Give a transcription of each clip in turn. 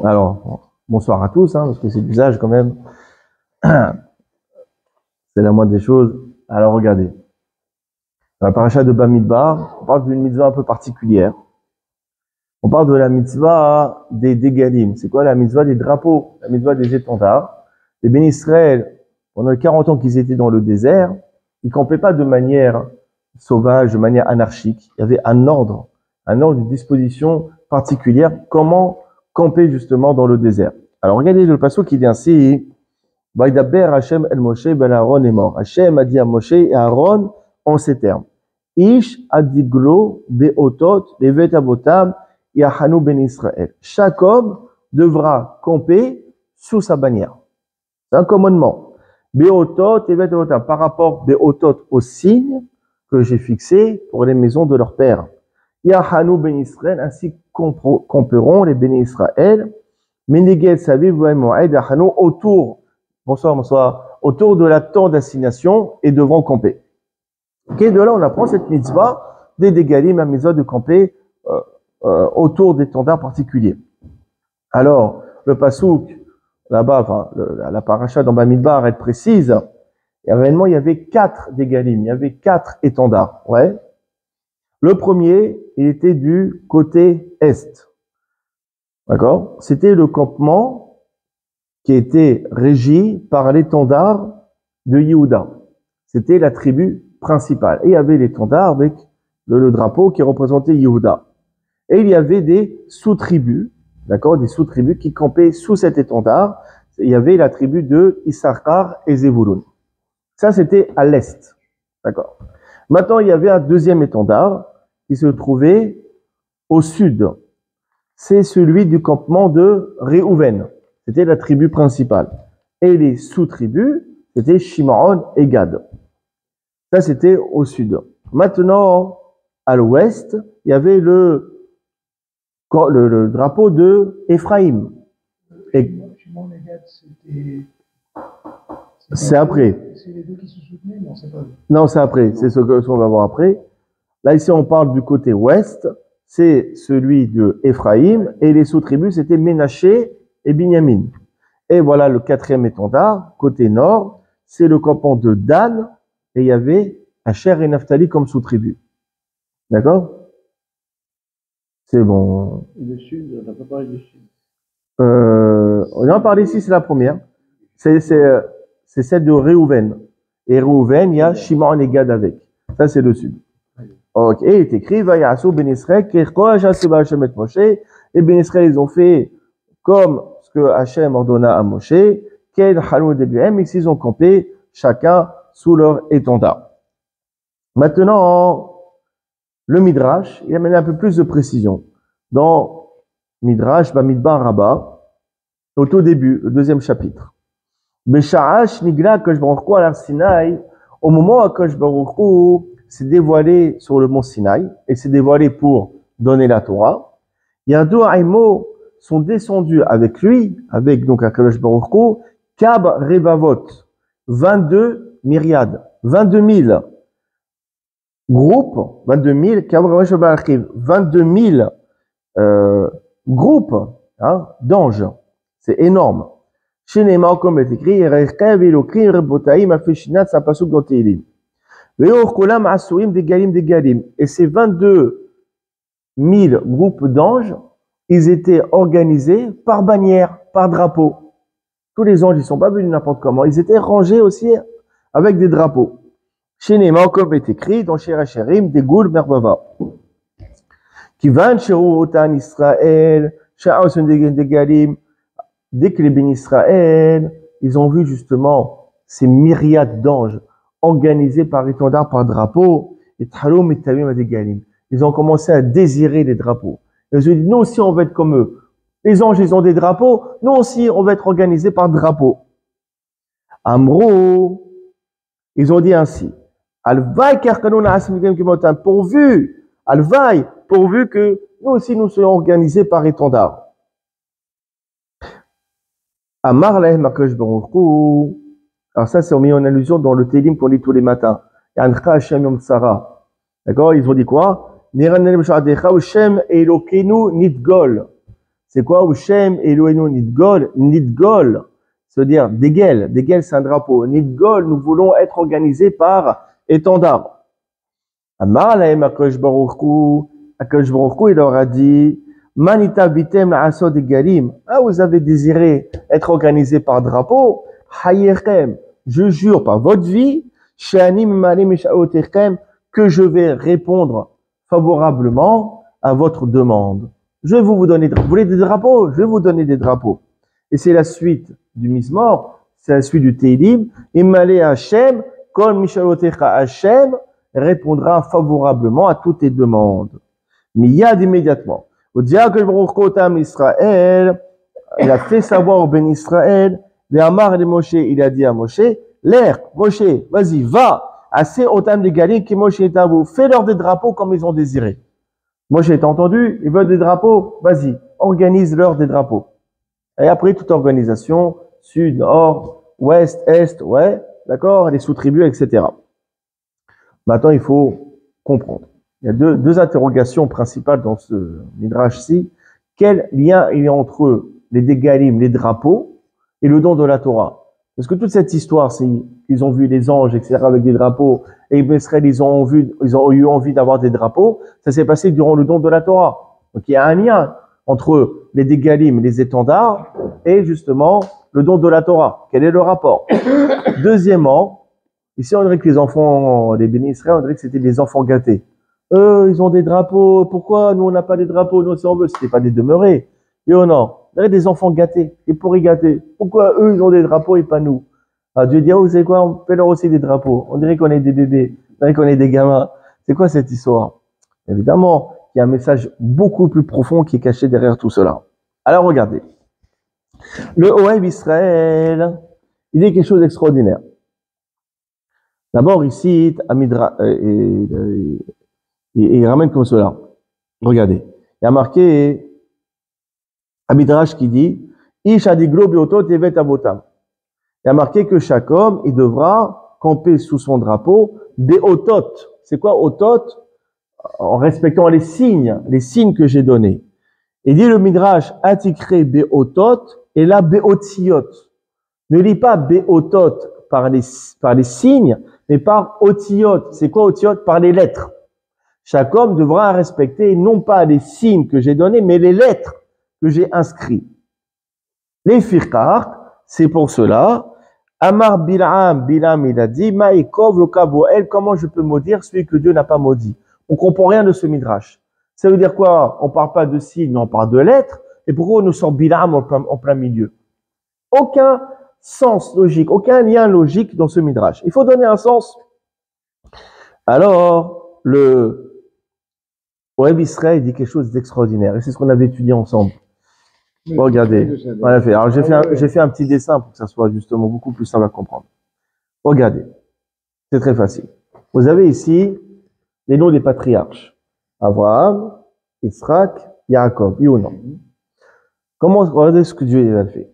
Alors, bonsoir à tous, parce que c'est l'usage quand même. C'est la moindre des choses. Alors, regardez. Dans la paracha de Bamidbar, on parle d'une mitzvah un peu particulière. On parle de la mitzvah des dégalim. C'est quoi la mitzvah des drapeaux? La mitzvah des étendards. Les bénis Israël, pendant les 40 ans qu'ils étaient dans le désert, ils campaient pas de manière sauvage, de manière anarchique. Il y avait un ordre, une disposition particulière. Comment camper justement dans le désert? Alors regardez le passage qui dit ainsi: Vaidaber Hashem el Moshe ben Aaron est mort. Hashem a dit à Moshe et à Aaron en ces termes: Ish adiglo beotot levet avotam yahanu ben Israël. Chaque homme devra camper sous sa bannière. C'est un commandement. Beotot levet avotam, par rapport beotot au signe que j'ai fixé pour les maisons de leur père. Yahanu ben Israël, ainsi camperont les bénis Israël. Meneged saviv moed yahanu, autour. Bonsoir. Autour de la tente d'assignation et devront camper. Ok, de là on apprend cette mitzvah des dégalim, la mitzvah de camper autour d'étendards particuliers. Alors, le pasouk, là-bas, la paracha dans Bamidbar, elle précise, et réellement il y avait 4 dégalim, il y avait 4 étendards. Ouais. Le premier, il était du côté est. D'accord? C'était le campement qui était régi par l'étendard de Yehuda. C'était la tribu principale. Et il y avait l'étendard avec le drapeau qui représentait Yehuda. Et il y avait des sous-tribus, d'accord, des sous-tribus qui campaient sous cet étendard. Il y avait la tribu de Issachar et Zevulun. Ça, c'était à l'est. D'accord. Maintenant, il y avait un deuxième étendard qui se trouvait au sud. C'est celui du campement de Réhouven. C'était la tribu principale. Et les sous-tribus, c'était Shimon et Gad. Ça, c'était au sud. Maintenant, à l'ouest, il y avait le drapeau de Ephraïm. Et Shimon et Gad, c'était... C'est après. C'est les deux qui se soutenaient? Non, c'est pas eux. Non, c'est après. C'est ce qu'on va voir après. Là, ici, on parle du côté ouest. C'est celui de Ephraïm. Et les sous-tribus, c'était Ménaché et Binyamin. Et voilà le 4e étendard, côté nord, c'est le campement de Dan, et il y avait Asher et Naphtali comme sous-tribu. D'accord? C'est bon. Et le sud, on n'a pas parlé du sud. On en parle ici, c'est la première. C'est celle de Réhouven. Et Réhouven, il y a Shimon et Gad avec. Ça, c'est le sud. Ok, il est écrit, Vayasu ben Israël, Kerko Hashem Hashem et Moshe, et ben Israël, ils ont fait comme ce que Hachem ordonna à Moshe, Ken Halou Debiem, et ils ont campé chacun sous leur étendard. Maintenant, le Midrash, il amène un peu plus de précision. Dans Midrash, Bamidbar Rabbah, au tout début, le 2e chapitre. Besha'ash Nigla Kosh Baruch Hu al Sinaï, au moment où Kosh Baruch Hu s'est dévoilé sur le mont Sinaï, et s'est dévoilé pour donner la Torah, il y a 2 Aïmo sont descendus avec lui, avec donc Akadosh Baruch Hu, Kab Revavot, 22 myriades, 22 000 groupes, 22 000, Kab Revavot, 22 000 groupes d'anges. C'est énorme. Chez Neymar, comme est écrit, Rechev Elokim Rebotaim Afeshinat Sapasuk dans Teilim. Ve'orkolam Asuim Degalim. Et ces 22 000 groupes d'anges, ils étaient organisés par bannière, par drapeau. Tous les anges, ils ne sont pas venus n'importe comment. Ils étaient rangés aussi avec des drapeaux. Chez Neymar, comme est écrit dans Shir Hashirim, des Goul Merbava. Kivan Sheru Otan Israël, Sha'asun Degalim. Dès que les bénis Israël, ils ont vu justement ces myriades d'anges organisés par étendard, par drapeau, et Thalom et Tavim à Degalim. Ils ont commencé à désirer les drapeaux. Ils ont dit, nous aussi, on va être comme eux. Les anges, ils ont des drapeaux. Nous aussi, on va être organisés par drapeau. Amro, ils ont dit ainsi. Alvaï karkanuna asmigem kimotam. Pourvu, alvaï, pourvu que nous aussi, nous soyons organisés par étendard. Amar lahem akadosh baruch hu. Alors ça, c'est mis en allusion dans le Télim qu'on lit tous les matins. Yancha Hashem Yom Tsara. D'accord? Ils ont dit quoi? C'est C'est quoi? Shem Eloheinu Nidgol, Nidgol, c'est-à-dire Degel. Degel, c'est un drapeau. Nidgol, nous voulons être organisés par étendard. Amar lahem Akadosh Baruch Hu, il leur a dit, Manita bitem asod egalim. Ah, vous avez désiré être organisé par drapeau. Hayechem, je jure par votre vie, Sheani Mimali Mishaotechem, que je vais répondre favorablement à votre demande. Je vais vous donner, vous voulez des drapeaux? Je vais vous donner des drapeaux. Et c'est la suite du Mizmor, c'est la suite du Teilim. Imale Hashem, Kol Mishaotecha Hashem, répondra favorablement à toutes tes demandes. Miyad immédiatement. Au diable que Baruch Otam Israël, il a fait savoir au Ben Israël, Ve'amar le Moshe, il a dit à Moshe, l'air, Moshe, vas-y, va, assez Otam les Galim qui Moshe est à vous, fais-leur des drapeaux comme ils ont désiré. Moshe, t'as entendu, ils veulent des drapeaux, vas-y, organise-leur des drapeaux. Et après, toute organisation, sud, nord, ouest, est, ouais, d'accord, les sous-tribus, etc. Maintenant, il faut comprendre. Il y a deux interrogations principales dans ce midrash-ci. Quel lien il y a entre les dégalim, les drapeaux, et le don de la Torah? Parce que toute cette histoire, c'est qu'ils ont vu les anges, etc., avec des drapeaux, et Israël, ils ont eu envie d'avoir des drapeaux. Ça s'est passé durant le don de la Torah. Donc, il y a un lien entre les dégalim, les étendards, et justement, le don de la Torah. Quel est le rapport? Deuxièmement, ici, on dirait que les enfants, les bénis Israël, on dirait que c'était des enfants gâtés. Eux, ils ont des drapeaux. Pourquoi nous, on n'a pas des drapeaux? Nous, si on veut, c'était pas des demeurés. Et oh non, on dirait des enfants gâtés, des pourris gâtés. Pourquoi eux, ils ont des drapeaux et pas nous? Ah, Dieu dit, oh, vous savez quoi? On fait leur aussi des drapeaux. On dirait qu'on est des bébés. On dirait qu'on est des gamins. C'est quoi cette histoire? Évidemment, il y a un message beaucoup plus profond qui est caché derrière tout cela. Alors, regardez. Le Ohev Israël, il dit quelque chose d'extraordinaire. D'abord, ici, il ramène comme cela. Regardez. Il y a marqué un midrash qui dit Ish adiglo biotot evet avotam. Il y a marqué que chaque homme, il devra camper sous son drapeau beotot. C'est quoi otot? En respectant les signes que j'ai donnés. Il dit le midrash atikre beotot et là beotiot. Ne lis pas beotot par les signes, mais par otiot. C'est quoi otiot? Par les lettres. Chaque homme devra respecter non pas les signes que j'ai donnés, mais les lettres que j'ai inscrites. Les fiqar, c'est pour cela. Amar Bilam, il a dit, Ma'ikov le kavoel, comment je peux maudire celui que Dieu n'a pas maudit? On comprend rien de ce midrash. Ça veut dire quoi? On parle pas de signes, mais on parle de lettres. Et pourquoi on nous sort Bilam en plein milieu? Aucun sens logique, aucun lien logique dans ce midrash. Il faut donner un sens. Alors, le Ohev Israël dit quelque chose d'extraordinaire. Et c'est ce qu'on avait étudié ensemble. Regardez. Voilà, alors j'ai fait un petit dessin pour que ça soit justement beaucoup plus simple à comprendre. Regardez. C'est très facile. Vous avez ici les noms des patriarches. Abraham, Israël, Yaakov, oui ou non? Regardez ce que Dieu a fait.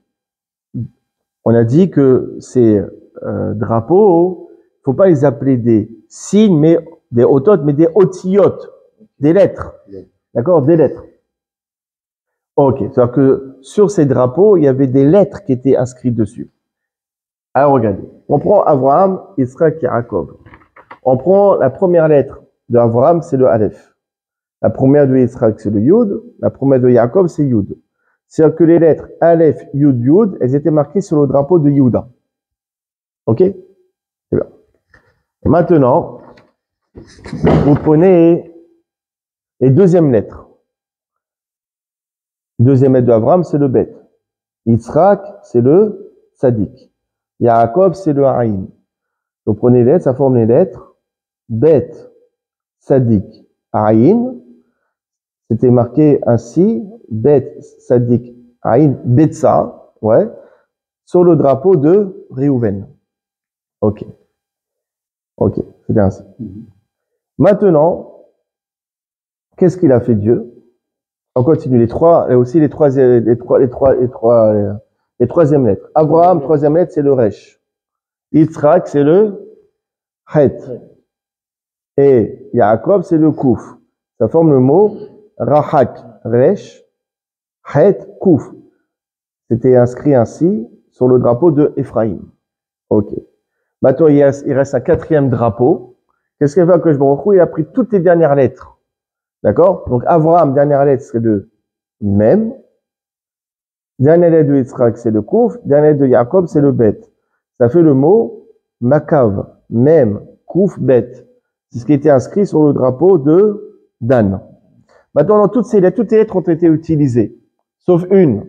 On a dit que ces drapeaux, il faut pas les appeler des signes, mais des otot, mais des otiyot, des lettres. D'accord? Des lettres. Ok. C'est-à-dire que sur ces drapeaux, il y avait des lettres qui étaient inscrites dessus. Alors regardez. On prend Abraham, Israël, Yaakov. On prend la première lettre de Abraham, c'est le Aleph. La première de Israël, c'est le Yud. La première de Yaakov, c'est Yud. C'est-à-dire que les lettres Aleph, Yud, Yud, elles étaient marquées sur le drapeau de Yehuda. Ok? C'est bien. Et maintenant, vous prenez les deuxièmes lettres. Deuxième lettre de Abraham, c'est le Bet. Yitzhak, c'est le Tzadik. Yaakov, c'est le Aïn. Vous prenez les lettres, ça forme les lettres Bet, Tzadik, Aïn. C'était marqué ainsi, Bet, Tzadik, Aïn, Betsa, ouais, sur le drapeau de Réhouven. Ok. Ok, c'est ainsi. Maintenant, qu'est-ce qu'il a fait Dieu? On continue les troisièmes lettres. Abraham, troisième lettre, c'est le Resh. Yitzhak, c'est le Het. Et Yaakov, c'est le Kouf. Ça forme le mot Rahak, Resh, Het Kouf. C'était inscrit ainsi sur le drapeau de Ephraïm. Ok. Maintenant, il reste un quatrième drapeau. Qu'est-ce qu'il fait que je me retrouve? Il a pris toutes les dernières lettres. D'accord? Donc, Abraham, dernière lettre, c'est le Mem. Dernière lettre de Yitzhak, c'est le Kouf. Dernière lettre de Jacob, c'est le Bet. Ça fait le mot Makav. Mem, Kouf, Bet. C'est ce qui était inscrit sur le drapeau de Dan. Maintenant, dans toutes les lettres ont été utilisées. Sauf une.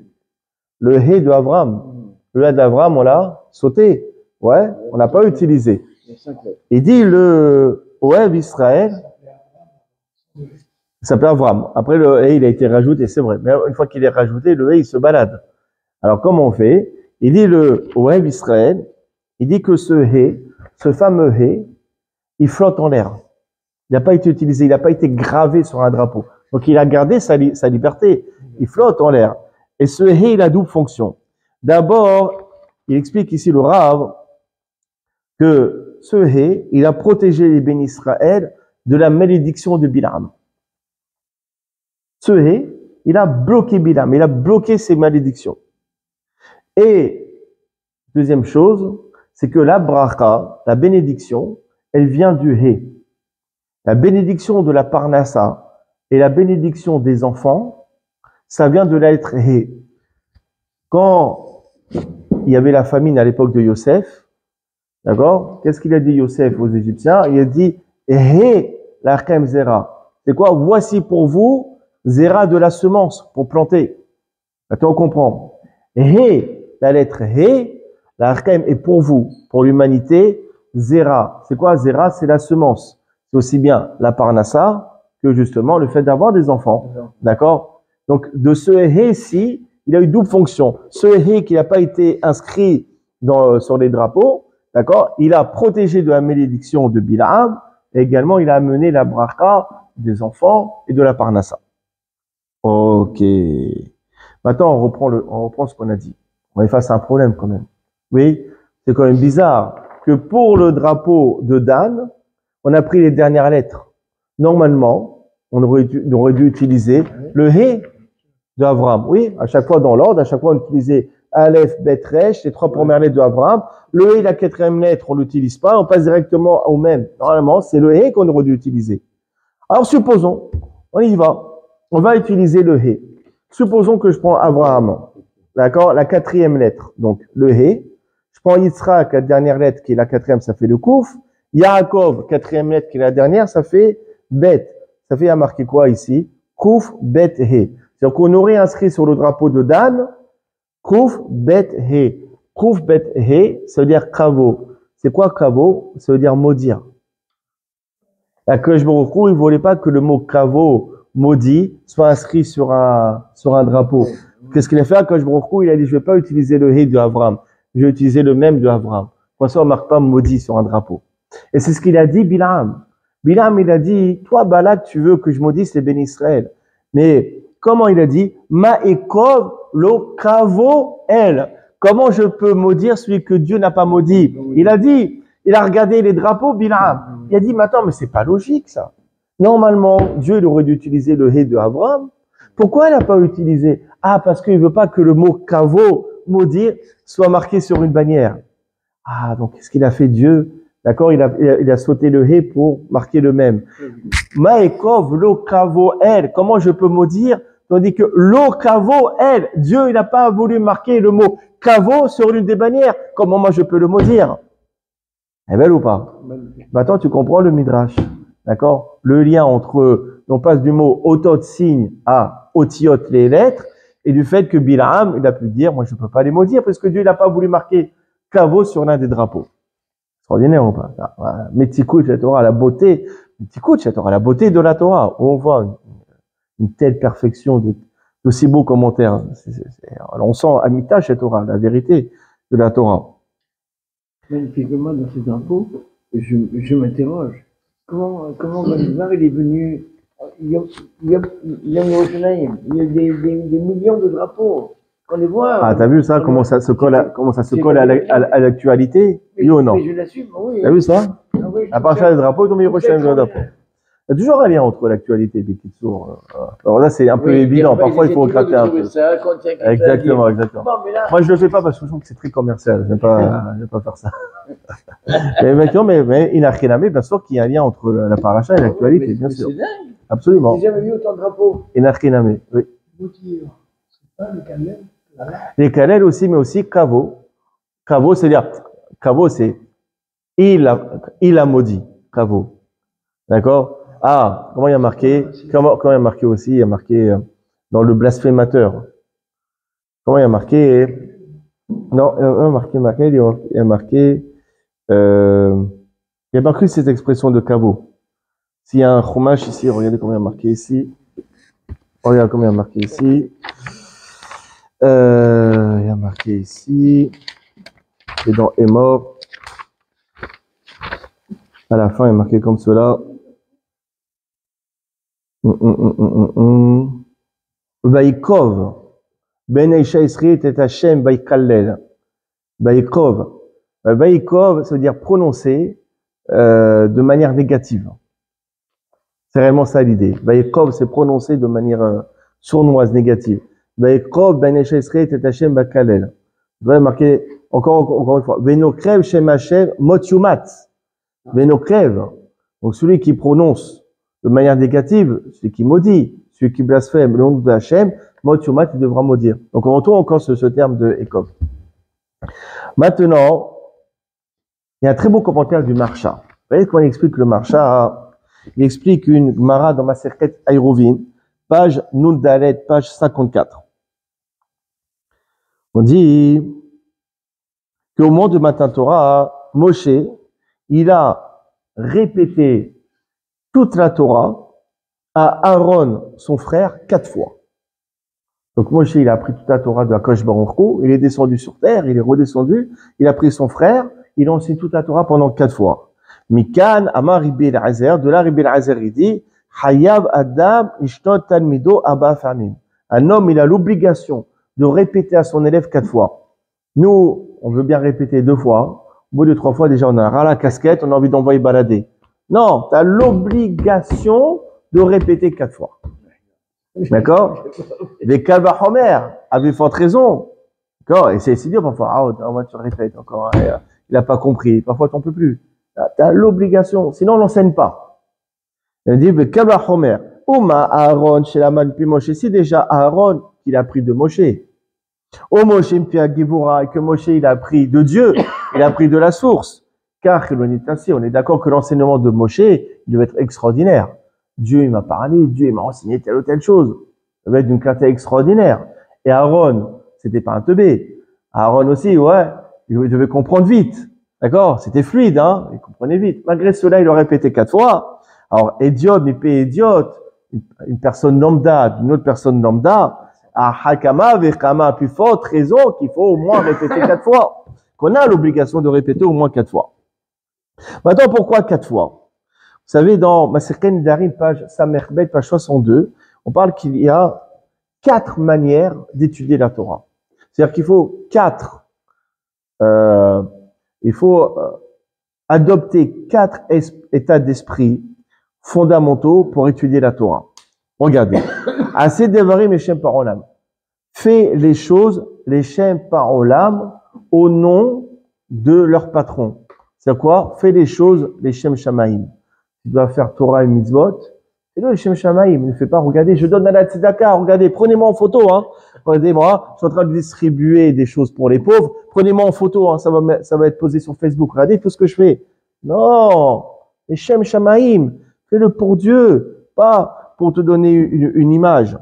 Le He de Abraham. Le He d'Abraham, on l'a sauté. Ouais, on n'a pas utilisé. Il dit le Oev Israël. Ça s'appelle Abraham. Après, le He, il a été rajouté, c'est vrai. Mais une fois qu'il est rajouté, le He, il se balade. Alors, comment on fait? Il dit le Oev Israël. Il dit que ce He, ce fameux He, il flotte en l'air. Il n'a pas été utilisé, il n'a pas été gravé sur un drapeau. Donc, il a gardé sa liberté. Il flotte en l'air. Et ce He, il a double fonction. D'abord, il explique ici le Rav que ce He, il a protégé les bénis Israël de la malédiction de Bilam. Ce He, il a bloqué Bilam, il a bloqué ses malédictions. Et deuxième chose, c'est que la bracha, la bénédiction, elle vient du He. La bénédiction de la Parnassa et la bénédiction des enfants, ça vient de la lettre He. Quand il y avait la famine à l'époque de Yosef, d'accord? Qu'est-ce qu'il a dit Yosef aux Égyptiens? Il a dit He lachem zera. C'est quoi? Voici pour vous zera de la semence pour planter. Maintenant on comprend. He, la lettre He, lachem est pour vous, pour l'humanité. Zera, c'est quoi zera? C'est la semence. C'est aussi bien la parnassa que justement le fait d'avoir des enfants. D'accord? Donc de ce He-ci, il a eu double fonction. Ce He qui n'a pas été inscrit sur les drapeaux, d'accord, il a protégé de la malédiction de Bilam, et également il a amené la bracha des enfants et de la parnassa. Ok. Maintenant, on reprend ce qu'on a dit. On est face à un problème quand même. Oui, c'est quand même bizarre que pour le drapeau de Dan, on a pris les dernières lettres. Normalement, on aurait dû utiliser le He de Abraham. Oui, à chaque fois dans l'ordre, à chaque fois on utilisait Aleph, Bet, Resh, les trois premières lettres de Abraham. Le He, la quatrième lettre, on l'utilise pas, on passe directement au même. Normalement, c'est le He qu'on aurait dû utiliser. Alors supposons, on y va, on va utiliser le He. Supposons que je prends Abraham, d'accord, la quatrième lettre, donc le He. Je prends Yitzhak, la dernière lettre qui est la quatrième, ça fait le Kouf. Yaakov, quatrième lettre qui est la dernière, ça fait Bet. Ça fait à marquer quoi ici? Kouf, Bet, He. C'est-à-dire qu'on aurait inscrit sur le drapeau de Dan, Kouf, Bet, He. Kouf, Bet, He, ça veut dire Kavo. C'est quoi Kavo? Ça veut dire maudire. La Kodesh Baruch Hu, il ne voulait pas que le mot Kavo, maudit, soit inscrit sur un drapeau. Qu'est-ce qu'il a fait? La Kodesh Baruch Hu, il a dit, je ne vais pas utiliser le He de Abraham. Je vais utiliser le même de Abraham. Pour ça, on ne marque pas maudit sur un drapeau. Et c'est ce qu'il a dit Bilam. Bilam, il a dit, toi, Balak, tu veux que je maudisse les bénis Israël. Mais, comment il a dit? Ma'ekov lo kavo el. Comment je peux maudire celui que Dieu n'a pas maudit? Il a dit, il a regardé les drapeaux, Bilam. Il a dit, mais attends, mais c'est pas logique, ça. Normalement, Dieu, il aurait dû utiliser le He de Abraham. Pourquoi il n'a pas utilisé? Ah, parce qu'il veut pas que le mot kavo, maudire, soit marqué sur une bannière. Ah, donc, qu'est-ce qu'il a fait Dieu? D'accord, il a sauté le He pour marquer le même. Ma'ekov lo kavo el. Comment je peux maudire? Tandis que lo kavo el, Dieu, il n'a pas voulu marquer le mot kavo sur l'une des bannières. Comment moi je peux le maudire? Est belle ou pas? Maintenant, tu comprends le midrash. D'accord? Le lien entre, on passe du mot otot signe à otiot les lettres, et du fait que Bilam, il a pu dire, moi je ne peux pas les maudire, parce que Dieu, il n'a pas voulu marquer kavo sur l'un des drapeaux. Extraordinaire ou pas? Mais t'écoutes la Torah, la beauté, t'écoutes la Torah, la beauté de la Torah, où on voit une telle perfection de si beaux commentaires. On sent Amita chez Torah, la vérité de la Torah. Magnifiquement dans ces drapeaux, je m'interroge. Comment Bamidbar il est venu? Il y a des millions de drapeaux. On les voit. Ah, t'as vu ça? Comment ça se colle à l'actualité? Oui ou non? Mais je l'assume, oui. T'as vu ça? Ah oui, à part ça, les drapeaux, ils ont mis les prochains drapeaux. Il y a toujours un lien entre l'actualité et Bekitsour. Alors là, c'est un peu évident. Parfois, il faut gratter un peu. Exactement, exactement. Bon, mais là, Moi, je le fais pas parce que je trouve que c'est très commercial. Je vais pas faire ça. Mais maintenant, mais Inachiname, bien sûr qu'il y a un lien entre la paracha et l'actualité, bien sûr. c'est dingue. Absolument. J'ai jamais vu autant de drapeaux. Inachiname, oui. Moutire, c'est pas le Kalel. Les Kalel aussi, mais aussi Kavo. Kavo, c'est-à-dire, Kavo, c'est il a maudit. Kavo. D'accord? Ah, comment il y a marqué? Comment il y a marqué aussi? Il y a marqué dans le blasphémateur. Comment il y a marqué? Non, il y a marqué, il y a marqué cette expression de Kavo. S'il y a un chumash ici, regardez comment il y a marqué ici. Regarde comment il y a marqué ici. Il y a marqué ici. Et dans Emor. À la fin, il y a marqué comme cela. Vaikov. Ben Isha Israël et Hashem Vaikallel. Vaikov. Vaikov, ça veut dire prononcer de manière négative. C'est réellement ça l'idée. Vaikov, c'est prononcer de manière sournoise, négative. Vaikov, Ben Isha Israël et Hashem Vaikallel. Vous voyez marqué encore une fois. Venokrev Shem Hashem Mot Yumat. Venokrev. Donc celui qui prononce de manière négative, celui qui maudit, celui qui blasphème le nom de Hachem, Mot Yumat, il devra maudire. Donc on retrouve encore ce terme de Ekov. Maintenant, il y a un très beau commentaire du Marsha. Vous voyez comment il explique le Marsha? Il explique une Gemara dans Masechet Ayrovin, page Nundalet, page 54. On dit qu'au moment de Matan Torah, Moshe, il a répété toute la Torah à Aaron, son frère, 4 fois. Donc Moshe, il a appris toute la Torah de Akadosh Baruch Hu, il est descendu sur terre, il est redescendu, il a pris son frère, il a enseigné toute la Torah pendant 4 fois. Mikan, Amar Rabbi Eliezer, de là Rabbi Eliezer, il dit, Hayav Adam Ishtot Talmido Abba Famim. Un homme, il a l'obligation de répéter à son élève 4 fois. Nous, on veut bien répéter 2 fois. Au bout de 3 fois, déjà, on a ras la casquette, on a envie d'envoyer balader. Non, tu as l'obligation de répéter 4 fois. D'accord? Les Kalva Homer avaient forte raison. D'accord? Et c'est dur parfois. Ah, tu répètes encore. Il n'a pas compris. Parfois, tu n'en peux plus. Tu as l'obligation. Sinon, on l'enseigne pas. Il dit, les Kalva Homer. Ouma Aaron, chez la man, puis Moshe. C'est déjà Aaron qu'il a pris de Moshe. Oh Moshe, puis Givura, que Moshe, il a pris de Dieu. Il a pris de la source. Car, on est d'accord que l'enseignement de Moshe, il devait être extraordinaire. Dieu, il m'a parlé, Dieu, il m'a enseigné telle ou telle chose. Ça devait être d'une clarté extraordinaire. Et Aaron, c'était pas un teubé. Aaron aussi, ouais, il devait comprendre vite. D'accord? C'était fluide, hein? Il comprenait vite. Malgré cela, il l'a répété 4 fois. Alors, idiote, mais pas idiote. Une personne lambda, une autre personne lambda, à Hakama, Vekama, plus forte raison qu'il faut au moins répéter 4 fois. Qu'on a l'obligation de répéter au moins 4 fois. Maintenant, pourquoi 4 fois? Vous savez, dans Masechet Nedarim, page Samerbet, page 62, on parle qu'il y a 4 manières d'étudier la Torah. C'est-à-dire qu'il faut adopter 4 états d'esprit fondamentaux pour étudier la Torah. Regardez. Assez devarim et shem parolam. Fais les choses, les shem parolam, au nom de leur patron. C'est quoi? Fais les choses, les shem shamaim. Tu dois faire Torah et mitzvot. C'est le Shem Shamaim. Ne fais pas, regardez, je donne à la tzedaka. Regardez, prenez-moi en photo, hein. Regardez-moi, je suis en train de distribuer des choses pour les pauvres. Prenez-moi en photo, hein. Ça va être posé sur Facebook. Regardez tout ce que je fais. Non. Les Shem Shamaim. Fais-le pour Dieu. Pas pour te donner une image.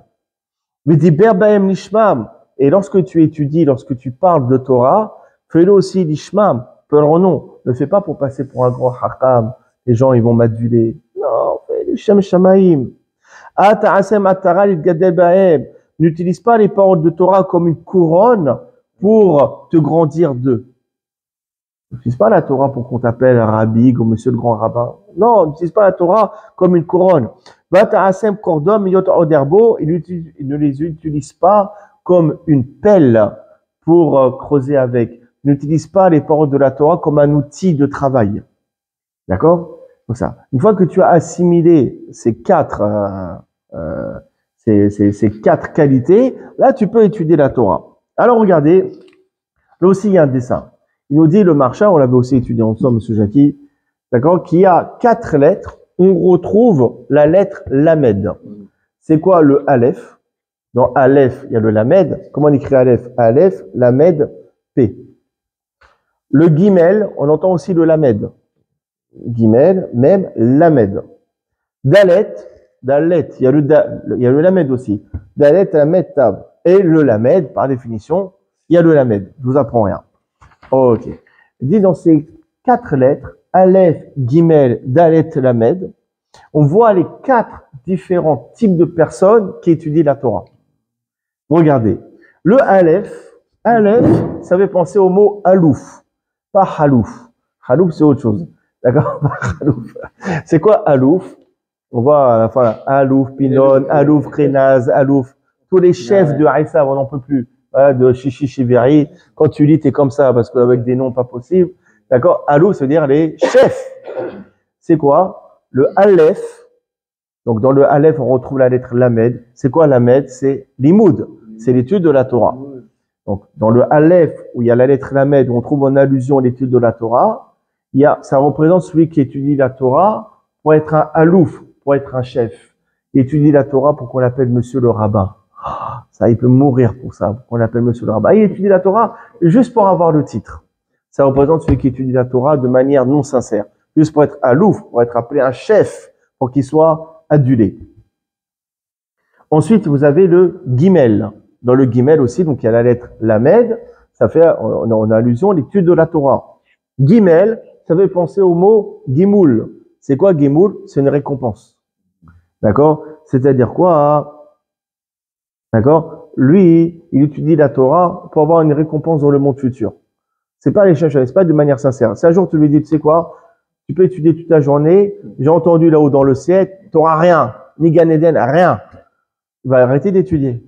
Mais dis Berbaem Lishmam. Et lorsque tu étudies, lorsque tu parles de Torah, fais-le aussi Lishmam. Peu leur nom. Ne fais pas pour passer pour un grand hakam. Les gens, ils vont m'aduler. Non, fais le Shem Shamaim. N'utilise pas les paroles de Torah comme une couronne pour te grandir d'eux. N'utilise pas la Torah pour qu'on t'appelle Rabbi ou Monsieur le grand rabbin. Non, n'utilise pas la Torah comme une couronne. Il ne les utilise pas comme une pelle pour creuser avec. N'utilise pas les paroles de la Torah comme un outil de travail. D'accord? Donc ça. Une fois que tu as assimilé ces quatre qualités, là tu peux étudier la Torah. Alors regardez, là aussi il y a un dessin. Il nous dit le marcha, on l'avait aussi étudié ensemble, Monsieur Jackie, d'accord, qui a 4 lettres. On retrouve la lettre Lamed. C'est quoi le Aleph? Dans Aleph, il y a le Lamed. Comment on écrit Aleph? Aleph, Lamed, P. Le Gimel, on entend aussi le Lamed. Gimel, même Lamed. Dalet, il y a le Lamed aussi. Dalet, Lamed, Tab. Et le Lamed, par définition, il y a le Lamed. Je vous apprends rien. Ok. Il dit dans ces 4 lettres, Aleph, Gimel, Dalet, Lamed, on voit les 4 différents types de personnes qui étudient la Torah. Regardez. Le Aleph, ça fait penser au mot Alouf, pas Halouf. Halouf, c'est autre chose. D'accord? C'est quoi Alouf? On voit à la fin Alouf, Pinon, Alouf, Krenaz, Alouf. Tous les chefs de Haïssa, on n'en peut plus. Voilà, de Chichi, Chiveri. Quand tu lis, t'es comme ça, parce qu'avec des noms pas possibles. D'accord? Alouf, ça veut dire les chefs. C'est quoi? Le Aleph. Donc, dans le Aleph, on retrouve la lettre Lamed. C'est quoi Lamed? C'est l'Imoud. C'est l'étude de la Torah. Donc, dans le Aleph, où il y a la lettre Lamed, où on trouve en allusion l'étude de la Torah, ça représente celui qui étudie la Torah pour être un Alouf, pour être un chef. Il étudie la Torah pour qu'on l'appelle monsieur le rabbin. Ça, il peut mourir pour ça, pour qu'on l'appelle monsieur le rabbin. Il étudie la Torah juste pour avoir le titre. Ça représente celui qui étudie la Torah de manière non sincère. Juste pour être Alouf, pour être appelé un chef, pour qu'il soit adulé. Ensuite, vous avez le Gimel. Dans le Gimel aussi, donc il y a la lettre Lamed, ça fait, on a allusion à l'étude de la Torah. Gimel, ça veut penser au mot Gimoul. C'est quoi Gimoul? C'est une récompense. D'accord? C'est-à-dire quoi? D'accord? Lui, il étudie la Torah pour avoir une récompense dans le monde futur. C'est pas les chercheurs, c'est pas de manière sincère. Si un jour tu lui dis, tu sais quoi? Tu peux étudier toute la journée, j'ai entendu là-haut dans le ciel, tu n'auras rien, ni Gan Eden, rien. Il va arrêter d'étudier.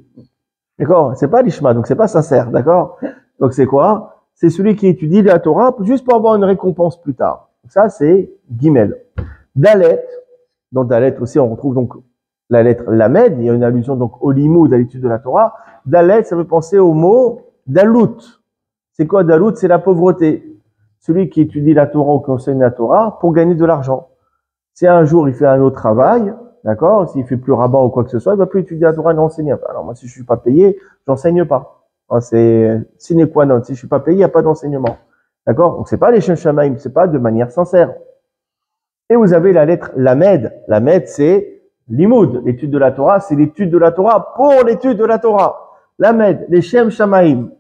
D'accord? C'est pas l'ishma, donc c'est pas sincère, d'accord? Donc c'est quoi? C'est celui qui étudie la Torah juste pour avoir une récompense plus tard. Ça, c'est Gimel. Dalet, dans Dalet aussi, on retrouve donc la lettre Lamed, il y a une allusion donc au limoud, à l'étude de la Torah. Dalet, ça veut penser au mot Dalout. C'est quoi Dalout? C'est la pauvreté. Celui qui étudie la Torah ou qui enseigne la Torah pour gagner de l'argent. Si un jour il fait un autre travail, d'accord, s'il fait plus rabbin ou quoi que ce soit, il va plus étudier la Torah et l'enseigner. Alors moi, si je suis pas payé, j'enseigne pas. C'est sine qua non. Si je suis pas payé, il n'y a pas d'enseignement. D'accord? Donc c'est pas les Shem Shamaim, c'est pas de manière sincère. Et vous avez la lettre Lamed. Lamed, c'est l'imoud, l'étude de la Torah, c'est l'étude de la Torah pour l'étude de la Torah. Lamed, les Shem Shamaim.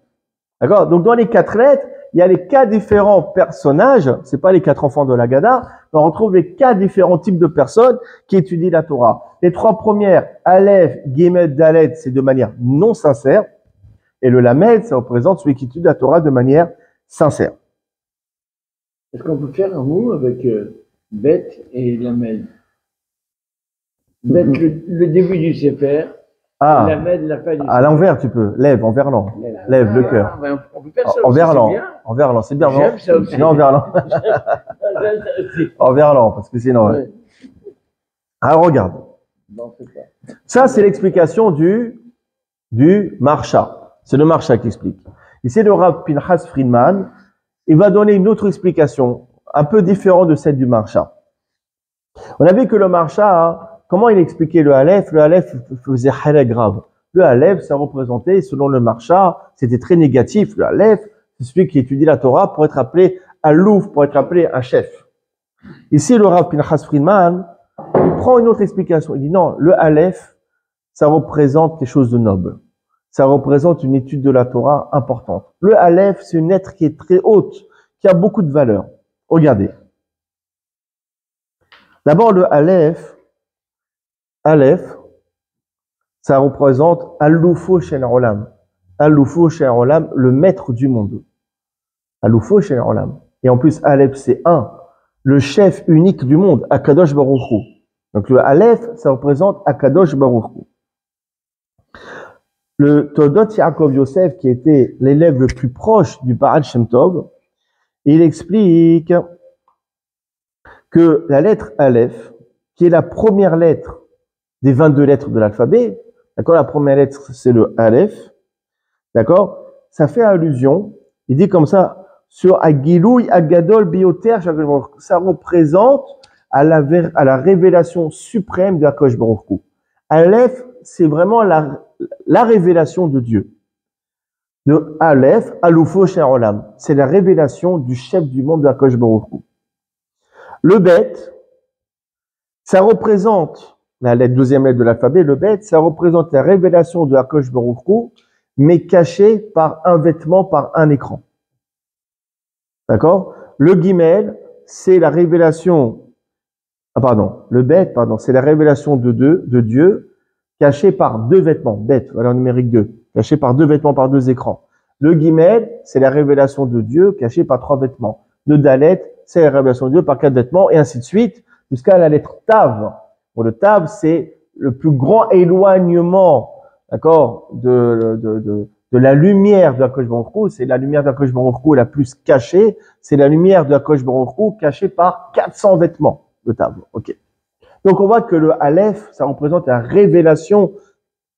D'accord? Donc dans les 4 lettres, il y a les 4 différents personnages, c'est pas les 4 enfants de l'Agada, mais on retrouve les 4 différents types de personnes qui étudient la Torah. Les 3 premières, Aleph, Gimel, Dalet, c'est de manière non sincère, et le Lamed, ça représente celui qui étudie la Torah de manière sincère. Est-ce qu'on peut faire un mot avec Bet et Lamed? Bet, le début du Sefer, Ah, Lamed, la fin du Sefer. à l'envers tu peux, lève, en verlan, lève le cœur. Ben, on peut faire ça En aussi, verlan, c'est bien. en verlan, c'est bien, non? J'aime ça aussi. Sinon en verlan. En verlan, parce que sinon, ouais. Alors regarde. Non, c'est pas. Ça, c'est l'explication du Marsha. C'est le Marsha qui explique. Ici, le Rav Pinchas Friedman, il va donner une autre explication, un peu différente de celle du Marsha. On a vu que le Marsha, comment il expliquait le Aleph? Le Aleph faisait halal grave. Le Aleph, ça représentait, selon le Marsha, c'était très négatif. Le Aleph, c'est celui qui étudie la Torah pour être appelé Alouf, pour être appelé un chef. Ici, le Rav Pinchas Friedman, il prend une autre explication. Il dit non, le Aleph, ça représente quelque chose de noble. Ça représente une étude de la Torah importante. Le Aleph, c'est une lettre qui est très haute, qui a beaucoup de valeur. Regardez. D'abord, le Aleph, ça représente Al-Lufo Shel Olam. Al-Lufo Shel Olam, le maître du monde. Al-Lufo Shel Olam. Et en plus, Aleph, c'est un, le chef unique du monde, Akadosh Baruch Hu. Donc le Aleph, ça représente Akadosh Baruch Hu. Le Todot Yaakov Yosef, qui était l'élève le plus proche du Baal Shem Tov, il explique que la lettre Aleph, qui est la première lettre des 22 lettres de l'alphabet, d'accord, la première lettre, c'est le Aleph, d'accord, ça fait allusion, il dit comme ça, sur Agilouy Agadol Bioter, ça représente à la révélation suprême de Akadosh Baruch Hu. Aleph, c'est vraiment la révélation de Dieu. De Aleph, Aloufo Olam, c'est la révélation du chef du monde de Akadosh Baruch Hu. Le Bet, ça représente, la deuxième lettre de l'alphabet, le Bet, ça représente la révélation de Akadosh Baruch Hu, mais cachée par un vêtement, par un écran. D'accord? Le Gimel, c'est la révélation, le Bet, c'est la révélation de Dieu, cachée par deux vêtements, Bet, valeur numérique 2, cachée par deux vêtements, par deux écrans. Le Gimel, c'est la révélation de Dieu, cachée par trois vêtements. Le Dalet, c'est la révélation de Dieu par quatre vêtements, et ainsi de suite, jusqu'à la lettre Tav. Bon, le Tav, c'est le plus grand éloignement, d'accord, de la lumière de Akadosh Baruch Hu. C'est la lumière d'Akadosh Baruch Hu la plus cachée. C'est la lumière de Akadosh Baruch Hu cachée par 400 vêtements, le Tav. Ok. Donc, on voit que le Aleph, ça représente la révélation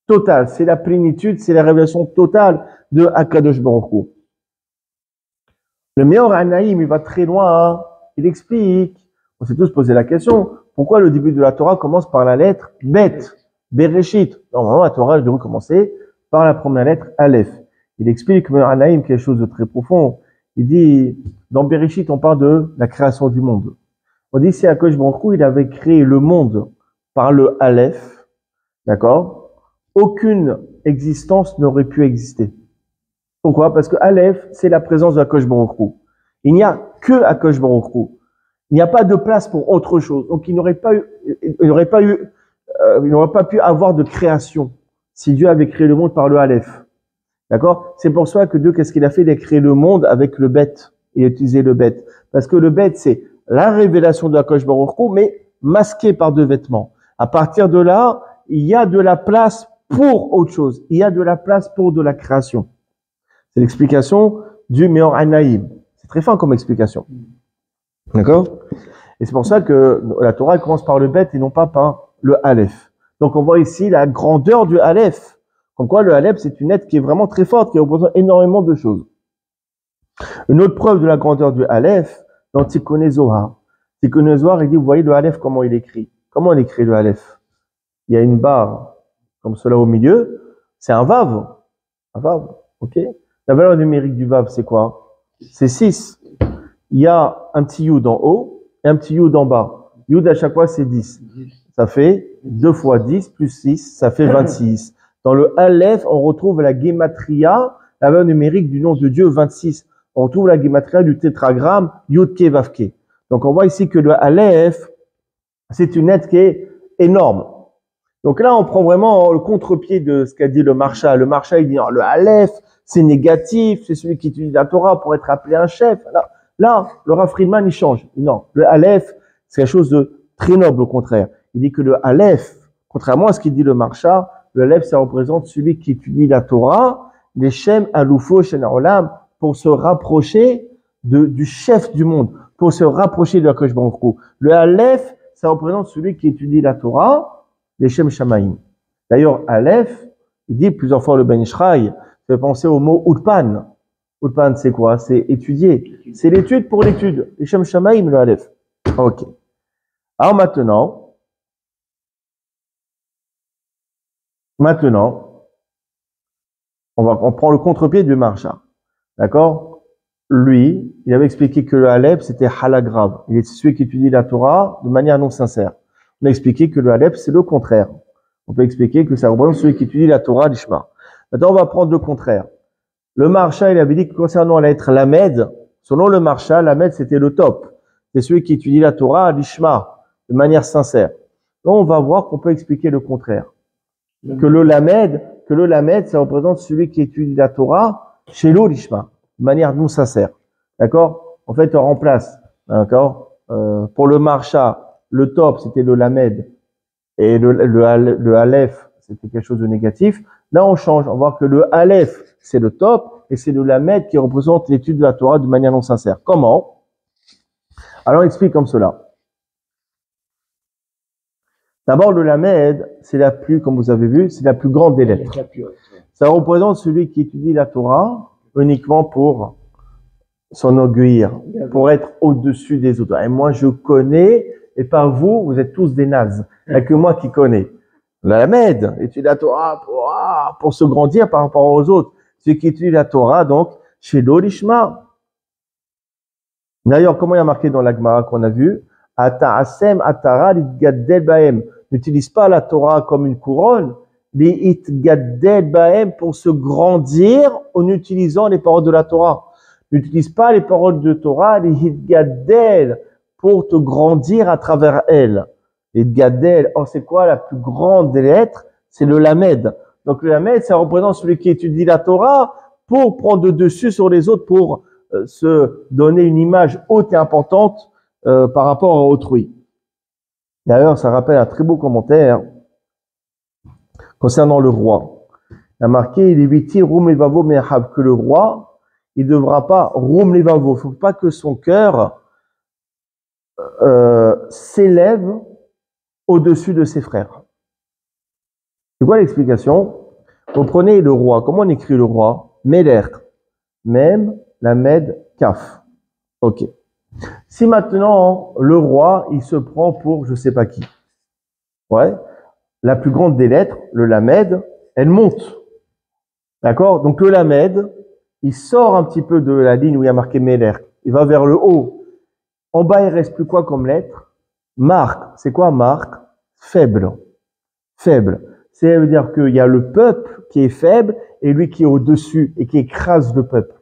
totale. C'est la plénitude, c'est la révélation totale de Akadosh Baruch Hu. Le Meor Anaïm, il va très loin, hein. Il explique, on s'est tous posé la question, pourquoi le début de la Torah commence par la lettre Bet, Bereshit? Normalement, la Torah devrait commencer par la première lettre Aleph. Il explique, Meor Anaïm, quelque chose de très profond. Il dit, dans Bereshit, on parle de la création du monde. On dit, si Akadosh Baruch Hu, il avait créé le monde par le Aleph, d'accord? Aucune existence n'aurait pu exister. Pourquoi? Parce que Aleph, c'est la présence de Akadosh Baruch Hu. Il n'y a que Akadosh Baruch Hu. Il n'y a pas de place pour autre chose. Donc, il n'aurait pas pu avoir de création si Dieu avait créé le monde par le Aleph. D'accord? C'est pour ça que Dieu, qu'est-ce qu'il a fait? Il a créé le monde avec le Bet. Il a utilisé le Bet. Parce que le Bet, c'est la révélation de Akadosh Baruch Hu, mais masqué par deux vêtements. À partir de là, il y a de la place pour autre chose. Il y a de la place pour de la création. C'est l'explication du Meor Anaïm. C'est très fin comme explication. D'accord? Et c'est pour ça que la Torah commence par le Bet et non pas par le Aleph. Donc on voit ici la grandeur du Aleph. Comme quoi le Aleph, c'est une lettre qui est vraiment très forte, qui représente énormément de choses. Une autre preuve de la grandeur du Aleph, dans Tikkun Zohar. Tikkun Zohar, il dit, vous voyez le Aleph, comment il écrit? Comment on écrit le Aleph? Il y a une barre comme cela au milieu. C'est un Vav. Un Vav, ok? La valeur numérique du Vav, c'est quoi? C'est 6. Il y a un petit Yud en haut et un petit Yud en bas. Yud à chaque fois, c'est 10. Ça fait 2 fois 10 plus 6, ça fait 26. Dans le Aleph, on retrouve la Gematria, la valeur numérique du nom de Dieu, 26. On retrouve la Gematria du tétragramme Yud-Ke Vav-Ke. Donc, on voit ici que le Aleph, c'est une lettre qui est énorme. Donc là, on prend vraiment le contre-pied de ce qu'a dit le Marsha. Le Marsha, il dit, oh, le Aleph, c'est négatif, c'est celui qui utilise la Torah pour être appelé un chef. Là, le Rav Friedman, il change. Non, le Aleph, c'est quelque chose de très noble, au contraire. Il dit que le Aleph, contrairement à ce qu'il dit le Marsha, le Aleph, ça représente celui qui étudie la Torah, les Shem Aloufo Shen Olam, pour se rapprocher du chef du monde, pour se rapprocher de Akadosh Baruch Hu. Le Aleph, ça représente celui qui étudie la Torah, les Shem Shamaim. D'ailleurs, Aleph, il dit plusieurs fois le Ben Ishraï, ça fait penser au mot Utpan. Utpan, c'est quoi? C'est étudier. C'est l'étude pour l'étude. Les Shem Shamaim, le Aleph. Ok. Alors maintenant, on prend le contre-pied du Marsha. D'accord? Lui, il avait expliqué que le Aleph, c'était halagrav. Il est celui qui étudie la Torah de manière non sincère. On a expliqué que le Aleph, c'est le contraire. On peut expliquer que ça représente celui qui étudie la Torah l'Ishma. Maintenant, on va prendre le contraire. Le Marsha, il avait dit que concernant la lettre Lamed, selon le Marsha, Lamed, c'était le top. C'est celui qui étudie la Torah l'Ishma, de manière sincère. Donc, on va voir qu'on peut expliquer le contraire. Que le Lamed, ça représente celui qui étudie la Torah chez l'Ishma, de manière non sincère. D'accord? En fait, on remplace. D'accord? Pour le Marsha, le top, c'était le Lamed. Et le Aleph, c'était quelque chose de négatif. Là, on change. On voit que le Aleph, c'est le top, et c'est le Lamed qui représente l'étude de la Torah de manière non sincère. Comment? Alors, on explique comme cela. D'abord, le lamed, c'est la plus, comme vous avez vu, c'est la plus grande des lettres. Ça représente celui qui étudie la Torah uniquement pour s'enorgueillir, pour être au-dessus des autres. Et moi, je connais, et pas vous, vous êtes tous des nazes. Il n'y a que moi qui connais. La lamed, étudie la Torah pour se grandir par rapport aux autres. Celui qui étudie la Torah, donc, chez l'Olishma. D'ailleurs, comment il y a marqué dans la Gemara qu'on a vu? Ata'asem atara litgaddel bahem. N'utilise pas la Torah comme une couronne, litgaddel bahem pour se grandir en utilisant les paroles de la Torah. N'utilise pas les paroles de Torah, litgaddel, pour te grandir à travers elles. Litgaddel, c'est quoi la plus grande des lettres? C'est le lamed. Donc le lamed, ça représente celui qui étudie la Torah pour prendre le dessus sur les autres, pour se donner une image haute et importante par rapport à autrui. D'ailleurs, ça rappelle un très beau commentaire concernant le roi. Il a marqué, il est viti rum levavo me'ahav, que le roi, il ne devra pas rum levavo, il ne faut pas que son cœur s'élève au-dessus de ses frères. C'est quoi l'explication? Vous prenez le roi, comment on écrit le roi? Meler, même la med kaf. Ok. Si maintenant, le roi, il se prend pour je sais pas qui. Ouais. La plus grande des lettres, le lamed, elle monte. D'accord? Donc le lamed, il sort un petit peu de la ligne où il y a marqué Meler. Il va vers le haut. En bas, il reste plus quoi comme lettre? Marque. C'est quoi marque? Faible. Faible. Ça veut dire qu'il y a le peuple qui est faible et lui qui est au-dessus et qui écrase le peuple.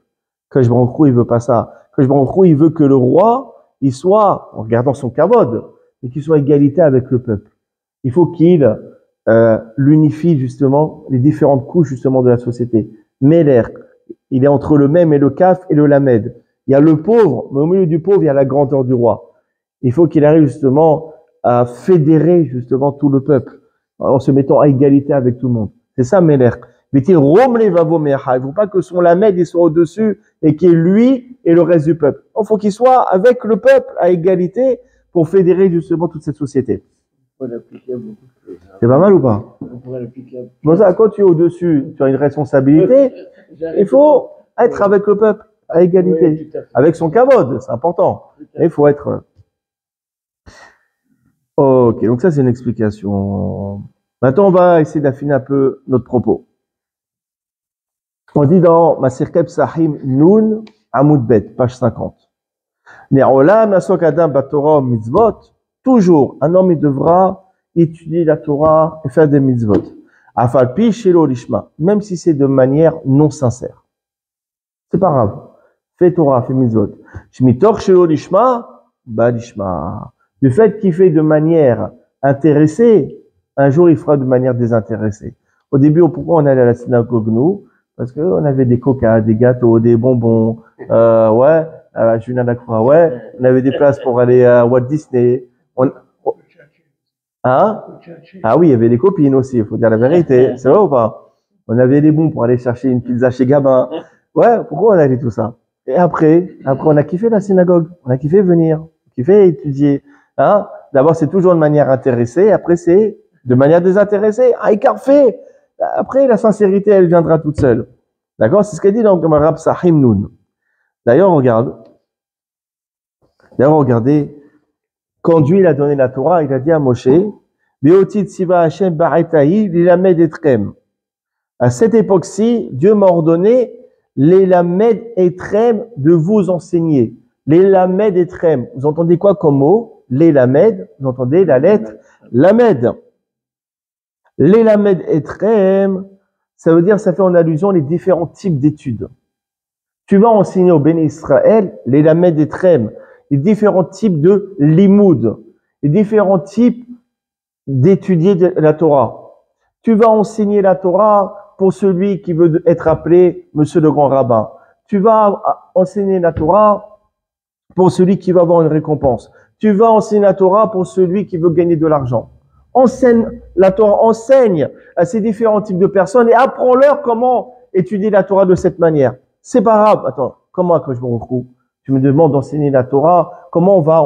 Kadosh Baruch Hu, il veut pas ça. Kadosh Baruch Hu, il veut que le roi, il soit, en regardant son kavod, mais qu'il soit à égalité avec le peuple. Il faut qu'il l'unifie justement les différentes couches justement de la société. Meler, il est entre le même et le kaf et le lamed. Il y a le pauvre, mais au milieu du pauvre, il y a la grandeur du roi. Il faut qu'il arrive justement à fédérer justement tout le peuple, en se mettant à égalité avec tout le monde. C'est ça, Meler. Il ne faut pas que son lamed il soit au-dessus et qu'il lui et le reste du peuple. Il faut qu'il soit avec le peuple à égalité pour fédérer justement toute cette société. C'est pas mal ou pas? Bon, ça, quand tu es au-dessus, tu as une responsabilité. Il faut être avec le peuple à égalité, avec son kavod, c'est important. Il faut être. Ok, donc ça c'est une explication. Maintenant, on va essayer d'affiner un peu notre propos. On dit dans Masirkeb Sahim Nun Amoud Bet, page 50. Ne'olam yasok adam batorah mitzvot. Toujours, un homme il devra étudier la Torah et faire des mitzvot. Afal pi shelo lishma, même si c'est de manière non sincère. C'est pas grave. Fais Torah, fais mitzvot. Shmitor shelo lishma, ba lishma. Du fait qu'il fait de manière intéressée, un jour il fera de manière désintéressée. Au début, pourquoi on allait à la synagogue nous? Parce qu'on avait des coca, des gâteaux, des bonbons, ouais, Julien Lacroix, ouais, on avait des places pour aller à Walt Disney. Hein? Ah oui, il y avait des copines aussi, il faut dire la vérité, c'est vrai ou pas? On avait des bons pour aller chercher une pizza chez Gabin. Ouais, pourquoi on allait tout ça? Et après, on a kiffé la synagogue, on a kiffé venir, on a kiffé étudier. Hein? D'abord, c'est toujours de manière intéressée, après c'est de manière désintéressée. Ah, écart fait. Après, la sincérité, elle viendra toute seule. D'accord? C'est ce qu'elle dit dans le Rab Sahim Nun. D'ailleurs, regardez, quand Dieu il a donné la Torah, il a dit à Moshe, Beotit Siva Hashem Ba'etahi, Lilamed Etrem. À cette époque-ci, Dieu m'a ordonné, Lilamed Etrem, de vous enseigner. Lilamed Etrem. Vous entendez quoi comme mot? Lilamed, vous entendez la lettre Lamed. Lilamed Etrem, ça veut dire, ça fait en allusion les différents types d'études. Tu vas enseigner au Béni Israël, les Lamed Etrem, les différents types de limoud, les différents types d'étudier la Torah. Tu vas enseigner la Torah pour celui qui veut être appelé Monsieur le Grand Rabbin. Tu vas enseigner la Torah pour celui qui va avoir une récompense. Tu vas enseigner la Torah pour celui qui veut gagner de l'argent. Enseigne la Torah, enseigne à ces différents types de personnes et apprends-leur comment étudier la Torah de cette manière. C'est pas grave. Attends, comment que je me retrouve? Tu me demandes d'enseigner la Torah. Comment on va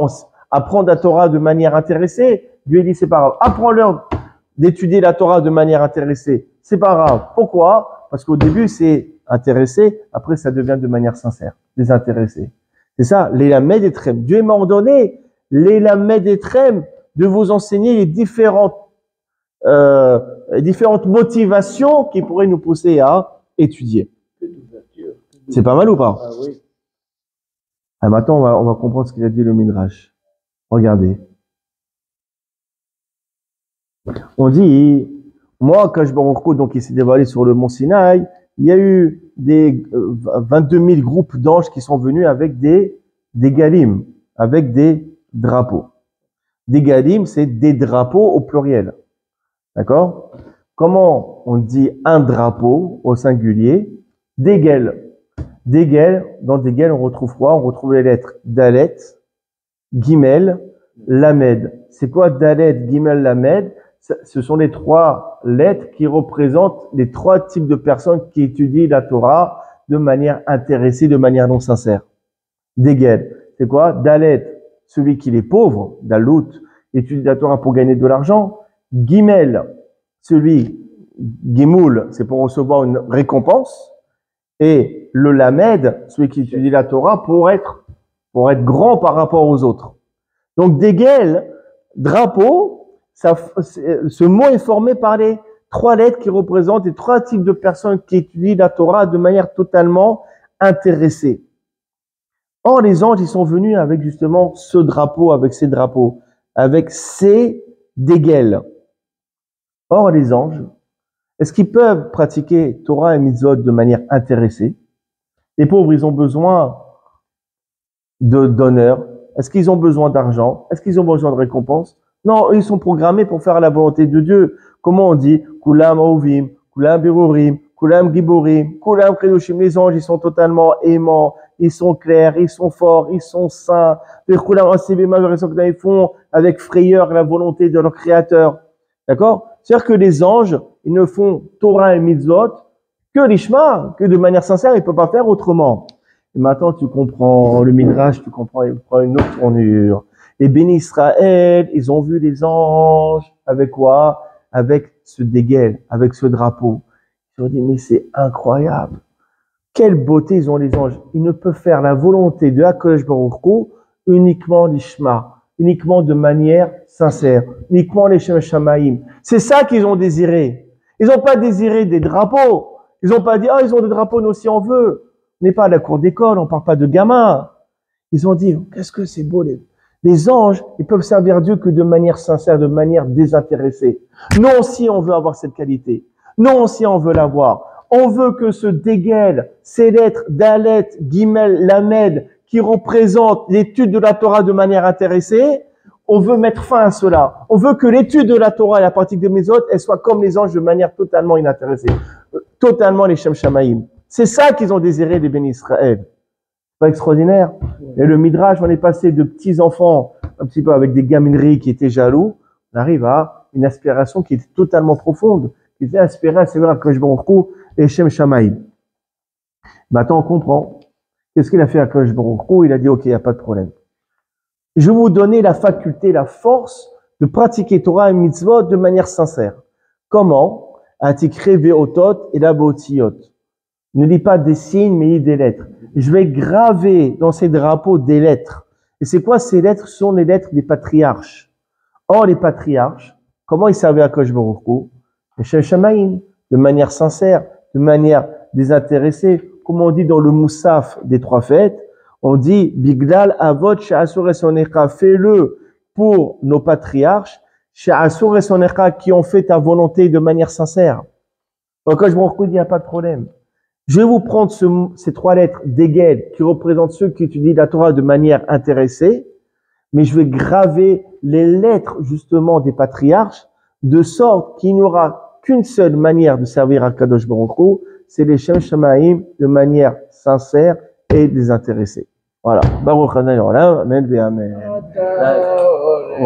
apprendre la Torah de manière intéressée? Dieu dit c'est pas grave. Apprends-leur d'étudier la Torah de manière intéressée. C'est pas grave. Pourquoi? Parce qu'au début c'est intéressé, après ça devient de manière sincère, désintéressé. C'est ça, les lamed etrem. Dieu m'a ordonné, les lamed etrem, de vous enseigner les différentes motivations qui pourraient nous pousser à étudier. C'est pas mal ou pas? Ah oui. Ah, maintenant, on va comprendre ce qu'il a dit le Midrash. Regardez. On dit, moi, quand je me donc il s'est dévoilé sur le mont Sinaï, il y a eu des 22 000 groupes d'anges qui sont venus avec des galim, avec des drapeaux. Des galim, c'est des drapeaux au pluriel. D'accord? Comment on dit un drapeau au singulier? Dégel. Dégel, dans Dégel, on retrouve quoi? On retrouve les lettres Dalet, Gimel, Lamed. C'est quoi Dalet, Gimel, Lamed? Ce sont les trois lettres qui représentent les trois types de personnes qui étudient la Torah de manière intéressée, de manière non sincère. Dégel, c'est quoi? Dalet, celui qui est pauvre, Dalut, étudie la Torah pour gagner de l'argent. Gimel, Gimoul, c'est pour recevoir une récompense. Et le Lamed, celui qui étudie la Torah pour être grand par rapport aux autres. Donc, Dégel, drapeau, ce mot est formé par les trois lettres qui représentent les trois types de personnes qui étudient la Torah de manière totalement intéressée. Or, les anges, ils sont venus avec justement ce drapeau, avec ces drapeaux, avec ces Dégel. Or, les anges, est-ce qu'ils peuvent pratiquer Torah et Mitzvot de manière intéressée? Les pauvres, ils ont besoin d'honneur. Est-ce qu'ils ont besoin d'argent? Est-ce qu'ils ont besoin de récompense? Non, ils sont programmés pour faire la volonté de Dieu. Comment on dit? Kulam Auvim, Kulam Birurim, Kulam Giborim, Kulam Kedoshim. Les anges, ils sont totalement aimants, ils sont clairs, ils sont forts, ils sont saints. Ils font avec frayeur la volonté de leur Créateur. D'accord? C'est-à-dire que les anges, ils ne font Torah et Mitzvot que l'Ishma, que de manière sincère, ils ne peuvent pas faire autrement. Et maintenant, tu comprends le Midrash, tu comprends, il prend une autre tournure. Les bénis Israël, ils ont vu les anges, avec quoi? Avec ce déguel, avec ce drapeau. Ils ont dit, mais c'est incroyable. Quelle beauté ils ont les anges. Ils ne peuvent faire la volonté de HaKadosh Baruch Hu uniquement l'Ishma, uniquement de manière sincère, uniquement les Shem Shamaim. C'est ça qu'ils ont désiré. Ils n'ont pas désiré des drapeaux. Ils n'ont pas dit, ah, ils ont des drapeaux, nous aussi on veut. On n'est pas à la cour d'école, on ne parle pas de gamins. Ils ont dit, qu'est-ce que c'est beau, les anges, ils peuvent servir Dieu que de manière sincère, de manière désintéressée. Nous aussi, on veut avoir cette qualité. Nous aussi, on veut l'avoir. On veut que ce déguel, ces lettres, Dalet, Gimel, Lamed, qui représentent l'étude de la Torah de manière intéressée, on veut mettre fin à cela. On veut que l'étude de la Torah et la pratique de Mitzvot, elle soit comme les anges de manière totalement inintéressée. Totalement les Shem Shamaim. C'est ça qu'ils ont désiré des bénis Israël. Pas extraordinaire. Et le Midrash, on est passé de petits enfants, un petit peu avec des gamineries qui étaient jaloux, on arrive à une aspiration qui était totalement profonde, qui était aspirée à Seigneur Akadosh Baruch Hu et Shem Shamaim. Maintenant, on comprend. Qu'est-ce qu'il a fait à Akadosh Baruch Hu? Il a dit, ok, il n'y a pas de problème. Je vais vous donner la faculté, la force de pratiquer Torah et Mitzvot de manière sincère. Comment? Atikre ve'otot et la be'otiot. Ne lis pas des signes, mais lis des lettres. Je vais graver dans ces drapeaux des lettres. Et c'est quoi ces lettres? Ce sont les lettres des patriarches. Or, les patriarches, comment ils servaient à Akadosh Baruch Hu? Les Shem Shamaim, de manière sincère, de manière désintéressée. Comme on dit dans le Moussaf des trois fêtes, on dit Bigdal Avot She'asur et Sonecha, fais-le pour nos patriarches, She'asur et Sonecha, qui ont fait ta volonté de manière sincère. Donc, Akadosh Baruch Hu dit, il n'y a pas de problème. Je vais vous prendre ces trois lettres d'Egel qui représentent ceux qui étudient la Torah de manière intéressée, mais je vais graver les lettres justement des patriarches de sorte qu'il n'y aura qu'une seule manière de servir à Kadosh Baruch Hu, c'est les Shem Shamaim de manière sincère et désintéressée. Voilà. Baruch Adonai Olam, Amen ve Amen.